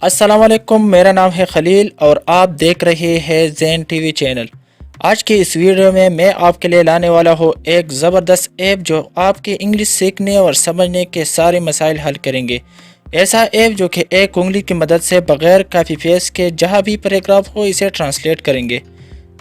अस्सलाम वालेकुम, मेरा नाम है खलील और आप देख रहे हैं ज़ेन टीवी चैनल। आज की इस वीडियो में मैं आपके लिए लाने वाला हूँ एक ज़बरदस्त ऐप जो आपके इंग्लिश सीखने और समझने के सारे मसाइल हल करेंगे। ऐसा ऐप जो कि एक उंगली की मदद से बग़ैर कापी पेस्ट के जहाँ भी पैराग्राफ हो इसे ट्रांसलेट करेंगे।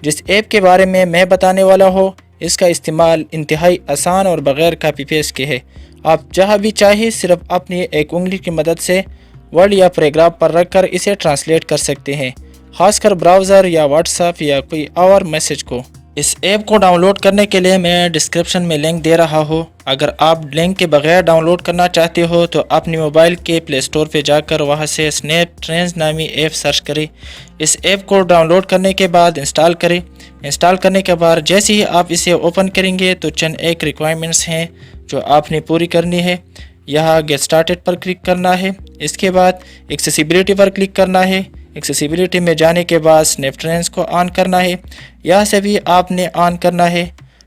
जिस ऐप के बारे में मैं बताने वाला हूँ इसका इस्तेमाल इंतहाई आसान और बग़ैर कापी पेस्ट के है। आप जहाँ भी चाहे सिर्फ अपनी एक उंगली की मदद से वर्ड या पैराग्राफ पर रखकर इसे ट्रांसलेट कर सकते हैं, खासकर ब्राउज़र या व्हाट्सएप या कोई और मैसेज को। इस ऐप को डाउनलोड करने के लिए मैं डिस्क्रिप्शन में लिंक दे रहा हूँ। अगर आप लिंक के बगैर डाउनलोड करना चाहते हो तो अपने मोबाइल के प्ले स्टोर पर जाकर वहाँ से स्नैप ट्रेंड्स नामी ऐप सर्च करें। इस ऐप को डाउनलोड करने के बाद इंस्टॉल करें। इंस्टॉल करने के बाद जैसे ही आप इसे ओपन करेंगे तो चंद एक रिक्वायरमेंट्स हैं जो आपने पूरी करनी है। यहाँ गेट स्टार्टेड पर क्लिक करना है। इसके बाद एक्सेसिबिलिटी पर क्लिक करना है। एक्सेसिबिलिटी में जाने के बाद स्नैप ट्रेंड्स को ऑन करना है। यहाँ से भी आपने ऑन करना है।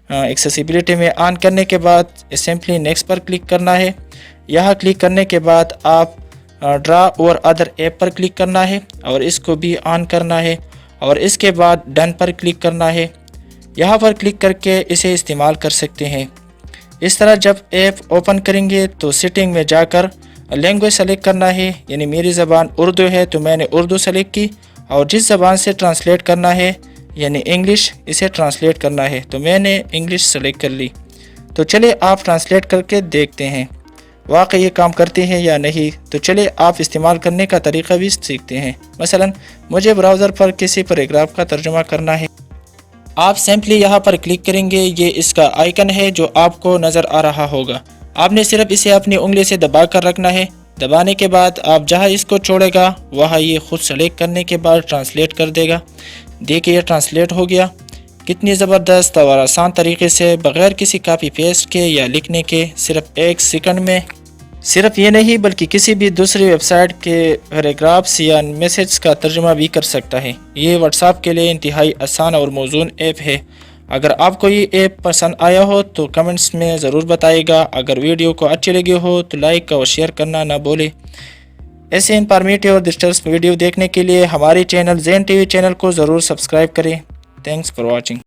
एक्सेसिबिलिटी में ऑन करने के बाद सिंपली नेक्स्ट पर क्लिक करना है। यहाँ क्लिक करने के बाद आप ड्रा और अदर ऐप पर क्लिक करना है और इसको भी ऑन करना है और इसके बाद डन पर क्लिक करना है। यहाँ पर क्लिक करके इसे इस्तेमाल कर सकते हैं। इस तरह जब ऐप ओपन करेंगे तो सेटिंग में जाकर लैंग्वेज सेलेक्ट करना है, यानी मेरी ज़बान उर्दू है तो मैंने उर्दू सेलेक्ट की, और जिस ज़बान से ट्रांसलेट करना है यानी इंग्लिश इसे ट्रांसलेट करना है तो मैंने इंग्लिश सेलेक्ट कर ली। तो चलिए आप ट्रांसलेट करके देखते हैं वाकई ये काम करते हैं या नहीं। तो चलिए आप इस्तेमाल करने का तरीका भी सीखते हैं। मसलन मुझे ब्राउज़र पर किसी पैराग्राफ का तर्जुमा करना है। आप सिंपली यहाँ पर क्लिक करेंगे, ये इसका आइकन है जो आपको नज़र आ रहा होगा। आपने सिर्फ इसे अपनी उंगली से दबा कर रखना है। दबाने के बाद आप जहाँ इसको छोड़ेगा वहाँ ये खुद सेलेक्ट करने के बाद ट्रांसलेट कर देगा। देखिए ये ट्रांसलेट हो गया। कितनी ज़बरदस्त और आसान तरीके से बग़ैर किसी कापी पेस्ट के या लिखने के सिर्फ एक सेकंड में। सिर्फ ये नहीं बल्कि किसी भी दूसरी वेबसाइट के पैराग्राफ्स या मैसेज का तर्जुमा भी कर सकता है। ये व्हाट्सएप के लिए इंतहाई आसान और मौजूद ऐप है। अगर आपको ये ऐप पसंद आया हो तो कमेंट्स में ज़रूर बताइएगा। अगर वीडियो को अच्छी लगी हो तो लाइक और शेयर करना ना भूलें। ऐसे इंफॉर्मेटिव और दिलचस्प वीडियो देखने के लिए हमारे चैनल ज़ेन टीवी चैनल को ज़रूर सब्सक्राइब करें। Thanks for watching.